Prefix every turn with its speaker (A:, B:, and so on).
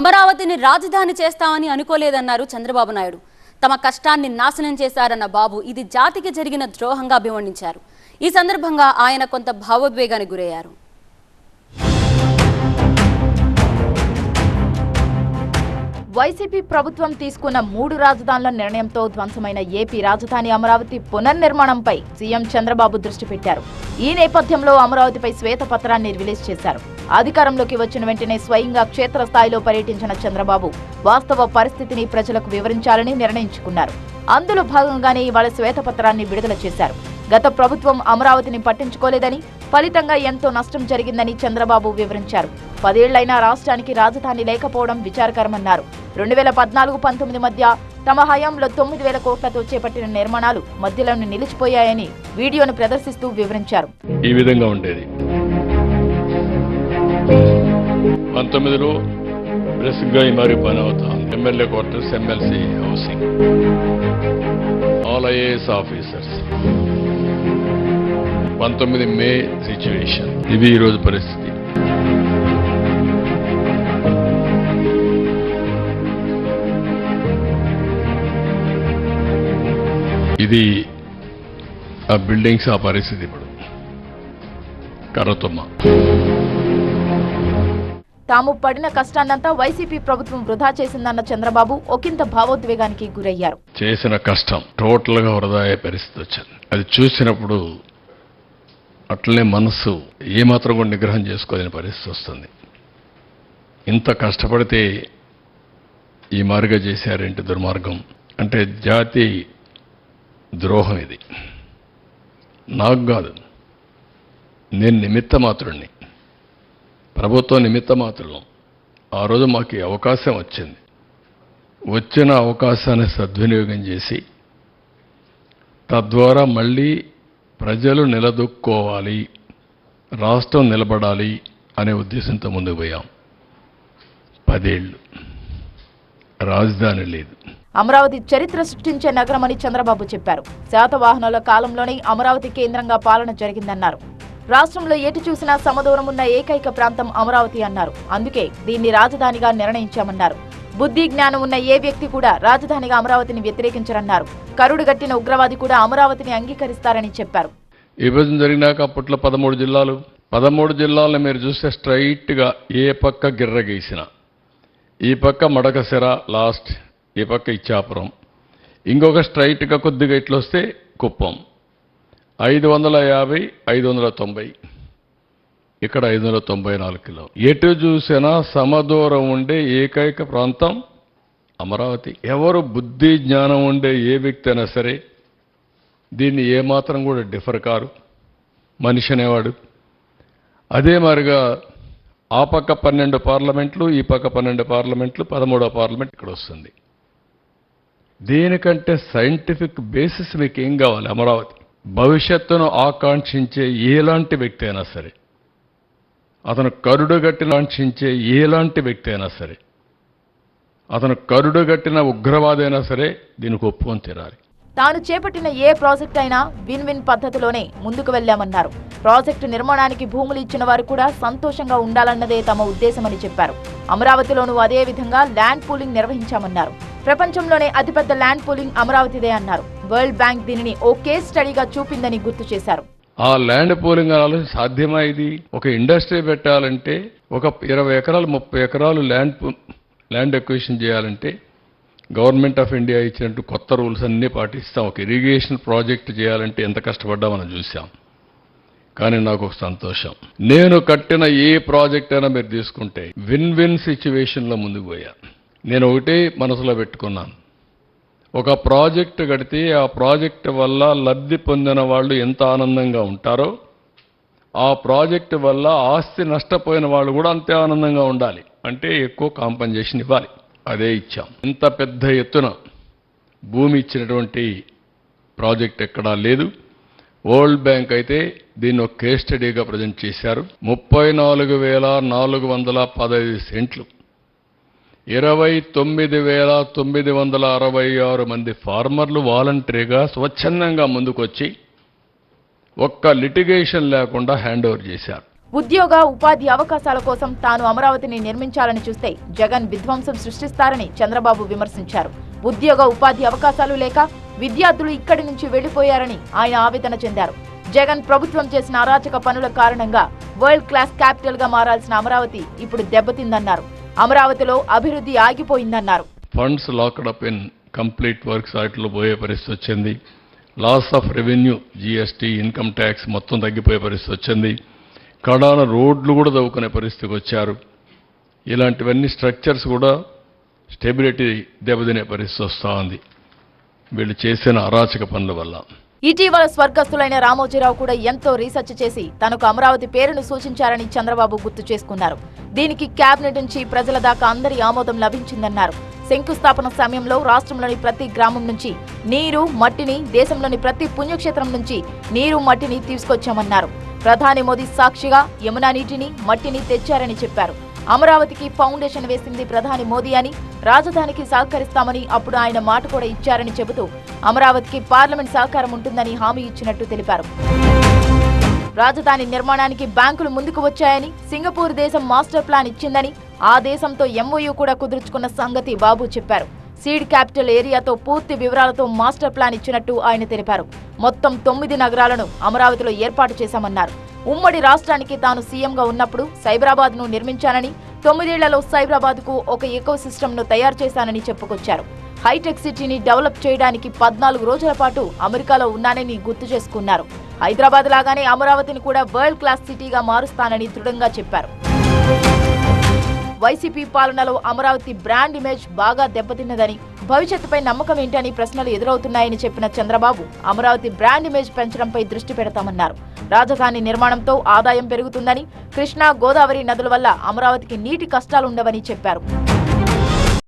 A: అమరావతిని రాజధాని చేస్తామని అనుకోలేదన్నారు చంద్రబాబు నాయుడు. తమ కష్టాన్ని నాశనం చేశారన్న బాబు ఇది జాతికి జరిగిన ద్రోహంగా అభివర్ణించారు. ఈ సందర్భంగా ఆయన కొంత భావోద్వేగానికి గురయ్యారు.
B: వైసీపీ ప్రభుత్వం తీసుకున్న 3 రాజధానుల నిర్ణయంతో ధ్వంసమైన ఏపీ రాజధాని అమరావతి పునర్నిర్మాణంపై సీఎం చంద్రబాబు దృష్టి పెట్టారు. ఈ నేపథ్యంలో అమరావతిపై శ్వేతపత్రాన్ని రిలీజ్ చేశారు. అధికారంలోకి వచ్చిన వెంటనే స్వయంగా క్షేత్రస్థాయిలో పర్యటించిన చంద్రబాబు వాస్తవ పరిస్థితిని ప్రజలకు వివరించాలని నిర్ణయించుకున్నారు. అందులో భాగంగానే ఇవాళ శ్వేతపత్రాన్ని విడుదల చేశారు. గత ప్రభుత్వం అమరావతిని పట్టించుకోలేదని, ఫలితంగా ఎంతో నష్టం జరిగిందని చంద్రబాబు వివరించారు. 10 ఏళ్లైనా రాష్ట్రానికి రాజధాని లేకపోవడం విచారకరమన్నారు. 2014-19 మధ్య తమ హయాంలో 9,000 కోట్లతో చేపట్టిన నిర్మాణాలు మధ్యలోనే నిలిచిపోయాయని వీడియోను ప్రదర్శిస్తూ వివరించారు.
C: ఈ విధంగా ఉండేది 19లో బేసిక్గా ఈ మరి పని అవుతాం. MLA quarters, MLC housing, all IAS officers. 19 మే సిచ్యువేషన్. ఇది ఈరోజు పరిస్థితి. ఇది ఆ బిల్డింగ్స్, ఆ పరిస్థితి ఇప్పుడు కర్రతొమ్మ.
B: తాము పడిన కష్టాన్నంతా వైసీపీ ప్రభుత్వం వృధా చేసిందన్న చంద్రబాబు ఒకంత భావోద్వేగానికి గురయ్యారు.
C: చేసిన కష్టం టోటల్ గా వృధా అయ్యే పరిస్థితి వచ్చింది. అది చూసినప్పుడు అట్లనే మనస్సు ఏమాత్రం కూడా నిగ్రహం చేసుకోలేని పరిస్థితి వస్తుంది. ఇంత కష్టపడితే ఈ మార్గం చేశారేంటి దుర్మార్గం అంటే జాతి ద్రోహం. ఇది నాకు కాదు, నేను నిమిత్త మాత్రుడిని, ప్రభుత్వం నిమిత్త మాత్రం. ఆ రోజు మాకు ఈ అవకాశం వచ్చింది. వచ్చిన అవకాశాన్ని సద్వినియోగం చేసి తద్వారా మళ్ళీ ప్రజలు నిలదొక్కోవాలి, రాష్ట్రం నిలబడాలి అనే ఉద్దేశంతో ముందుకు పోయాం. 10 ఏళ్ళు రాజధాని లేదు.
B: అమరావతి చరిత్ర సృష్టించే నగరమని చంద్రబాబు చెప్పారు. శాతవాహనుల కాలంలోనే అమరావతి కేంద్రంగా పాలన జరిగిందన్నారు. రాష్ట్రంలో ఎటు చూసినా సమదూరం ఉన్న ఏకైక ప్రాంతం అమరావతి అన్నారు. అందుకే దీన్ని రాజధానిగా నిర్ణయించామన్నారు. బుద్ధి జ్ఞానం ఉన్న ఏ వ్యక్తి కూడా రాజధానిగా అమరావతిని వ్యతిరేకించరన్నారు. కరుడుగట్టిన ఉగ్రవాది కూడా అమరావతిని అంగీకరిస్తారని చెప్పారు.
C: విభజన జరిగినాక అప్పట్లో 13 జిల్లాలు. 13 జిల్లాలను మీరు చూస్తే స్ట్రైట్ గా ఏ పక్క గిర్ర గీసిన, ఈ పక్క మడకశిర లాస్ట్, ఈ పక్క ఇచ్చాపురం, ఇంకొక స్ట్రైట్ గా కొద్దిగా ఇట్లా వస్తే కుప్పం. 550, 590, ఇక్కడ 594 కిలో. ఎటు చూసినా సమదూరం ఉండే ఏకైక ప్రాంతం అమరావతి. ఎవరు బుద్ధి జ్ఞానం ఉండే ఏ వ్యక్తి అయినా సరే దీన్ని ఏమాత్రం కూడా డిఫర్ కారు మనిషి అనేవాడు. అదే మరిగా ఆ పక్క 12 పార్లమెంట్లు, ఈ పక్క 12 పార్లమెంట్లు, 13వ పార్లమెంట్ ఇక్కడ వస్తుంది. దీనికంటే సైంటిఫిక్ బేసిస్ మీకు ఏం కావాలి? అమరావతి భవిష్యత్తును ఆకాంక్షించే ఎలాంటి వ్యక్తి అయినా సరే, అతను కరుడుగట్టిన ఆకాంక్షించే ఎలాంటి వ్యక్తి అయినా సరే, అతను కరుడుగట్టిన ఉగ్రవాది అయినా సరే దీనికి ఒప్పుకొని తీరాలి.
B: తాను చేపట్టిన ఏ ప్రాజెక్ట్ అయినా విన్ విన్ పద్ధతిలోనే ముందుకు వెళ్లామన్నారు. ప్రాజెక్టు నిర్మాణానికి భూములు ఇచ్చిన వారు కూడా సంతోషంగా ఉండాలన్నదే తమ ఉద్దేశమని చెప్పారు. అమరావతిలోనూ అదే విధంగా ల్యాండ్ పూలింగ్ నిర్వహించామన్నారు. ప్రపంచంలోనే అతిపెద్ద ల్యాండ్ పూలింగ్ అమరావతిదే అన్నారు. వరల్డ్ బ్యాంక్ దీనిని ఓ కేస్ స్టడీగా చూపిందని గుర్తు చేశారు.
C: ఆ ల్యాండ్ పూలింగ్ ఆలోచన సాధ్యమా? ఇది ఒక ఇండస్ట్రీ పెట్టాలంటే, ఒక 20 ఎకరాలు 30 ఎకరాలు ల్యాండ్ ఎక్విజిషన్ చేయాలంటే గవర్నమెంట్ ఆఫ్ ఇండియా ఇచ్చినట్టు కొత్త రూల్స్ అన్నీ పాటిస్తాం. ఒక ఇరిగేషన్ ప్రాజెక్ట్ చేయాలంటే ఎంత కష్టపడ్డా మనం చూసాం. కానీ నాకు ఒక సంతోషం, నేను కట్టిన ఏ ప్రాజెక్ట్ అయినా మీరు తీసుకుంటే విన్ విన్ సిచ్యువేషన్లో ముందుకు పోయా. నేను ఒకటే మనసులో పెట్టుకున్నాను, ఒక ప్రాజెక్టు కడితే ఆ ప్రాజెక్టు వల్ల లబ్ధి పొందిన వాళ్ళు ఎంత ఆనందంగా ఉంటారో, ఆ ప్రాజెక్టు వల్ల ఆస్తి నష్టపోయిన వాళ్ళు కూడా అంతే ఆనందంగా ఉండాలి. అంటే ఎక్కువ కాంపన్సేషన్ ఇవ్వాలి. అదే ఇచ్చాం. ఇంత పెద్ద ఎత్తున భూమి ఇచ్చినటువంటి ప్రాజెక్ట్ ఎక్కడా లేదు. వరల్డ్ బ్యాంక్ అయితే దీన్ని ఒక కేస్ స్టడీగా ప్రజెంట్ చేశారు. 34,415 సెంట్లు, 29,966 మంది ఫార్మర్లు వాలంటరీగా స్వచ్ఛందంగా ముందుకొచ్చి ఒక్క లిటిగేషన్ లేకుండా హ్యాండ్ ఓవర్ చేశారు.
B: ఉద్యోగ ఉపాధి అవకాశాల కోసం తాను అమరావతిని నిర్మించాలని చూస్తే జగన్ విధ్వంసం సృష్టిస్తారని చంద్రబాబు విమర్శించారు. ఉద్యోగ ఉపాధి అవకాశాలు లేక విద్యార్థులు ఇక్కడి నుంచి వెళ్లిపోయారని ఆయన ఆవేదన చెందారు. జగన్ ప్రభుత్వం చేసిన అరాచక పనుల కారణంగా వరల్డ్ క్లాస్ క్యాపిటల్ గా మారాల్సిన అమరావతి ఇప్పుడు దెబ్బతిందన్నారు. అమరావతిలో అభివృద్ధి ఆగిపోయిందన్నారు.
C: Funds locked up in complete works వాటిలో పోయే పరిస్థితి వచ్చింది. Loss of revenue, GST, income tax మొత్తం తగ్గిపోయే పరిస్థితి వచ్చింది. కడాన రోడ్లు కూడా తవ్వుకునే పరిస్థితికి వచ్చారు. ఇలాంటివన్నీ స్ట్రక్చర్స్ కూడా స్టెబిలిటీ దెబ్బతినే పరిస్థితి వస్తూ ఉంది వీళ్ళు చేసిన అరాచక పనుల వల్ల.
B: ఇటీవల స్వర్గస్థులైన రామోజీరావు కూడా ఎంతో రీసెర్చ్ చేసి తనకు అమరావతి పేరును సూచించారని చంద్రబాబు గుర్తు చేసుకున్నారు. దీనికి కేబినెట్ నుంచి ప్రజల దాకా అందరి ఆమోదం లభించిందన్నారు. శంకుస్థాపన సమయంలో రాష్ట్రంలోని ప్రతి గ్రామం నుంచి నీరు, మట్టిని, దేశంలోని ప్రతి పుణ్యక్షేత్రం నుంచి నీరు, మట్టిని తీసుకొచ్చామన్నారు. ప్రధాని మోదీ సాక్షిగా యమునా నీటిని, మట్టిని తెచ్చారని చెప్పారు. అమరావతికి ఫౌండేషన్ వేసింది ప్రధాని మోదీ అని, రాజధానికి సహకరిస్తామని అప్పుడు ఆయన మాట కూడా ఇచ్చారని చెబుతూ అమరావతికి పార్లమెంట్ సహకారం ఉంటుందని హామీ ఇచ్చినట్టు తెలిపారు. రాజధాని నిర్మాణానికి బ్యాంకులు ముందుకు వచ్చాయని, సింగపూర్ దేశం మాస్టర్ ప్లాన్ ఇచ్చిందని, ఆ దేశంతో ఎంఓయూ కూడా కుదుర్చుకున్న సంగతి బాబు చెప్పారు. సీడ్ క్యాపిటల్ ఏరియాతో పూర్తి వివరాలతో మాస్టర్ ప్లాన్ ఇచ్చినట్టు ఆయన తెలిపారు. మొత్తం 9 నగరాలను అమరావతిలో ఏర్పాటు చేశామన్నారు. ఉమ్మడి రాష్ట్రానికి తాను సీఎంగా ఉన్నప్పుడు సైబరాబాద్ ను నిర్మించానని, 9 ఏళ్లలో సైబరాబాద్ కు ఒక ఎకో సిస్టమ్ ను తయారు చేశానని చెప్పుకొచ్చారు. హైటెక్ సిటీని డెవలప్ చేయడానికి 14 రోజుల పాటు అమెరికాలో ఉన్నానని గుర్తు చేసుకున్నారు. హైదరాబాద్ లాగానే అమరావతిని కూడా వరల్డ్ క్లాస్ సిటీగా మారుస్తానని దృఢంగా చెప్పారు. వైసీపీ పాలనలో అమరావతి బ్రాండ్ ఇమేజ్ బాగా దెబ్బతిన్నదని, భవిష్యత్తుపై నమ్మకం ఏంటని ప్రశ్నలు ఎదురవుతున్నాయని చెప్పిన చంద్రబాబు అమరావతి బ్రాండ్ ఇమేజ్ పెంచడంపై దృష్టి పెడతామన్నారు. రాజధాని నిర్మాణంతో ఆదాయం పెరుగుతుందని, కృష్ణా, గోదావరి నదుల వల్ల అమరావతికి నీటి కష్టాలుండవని చెప్పారు.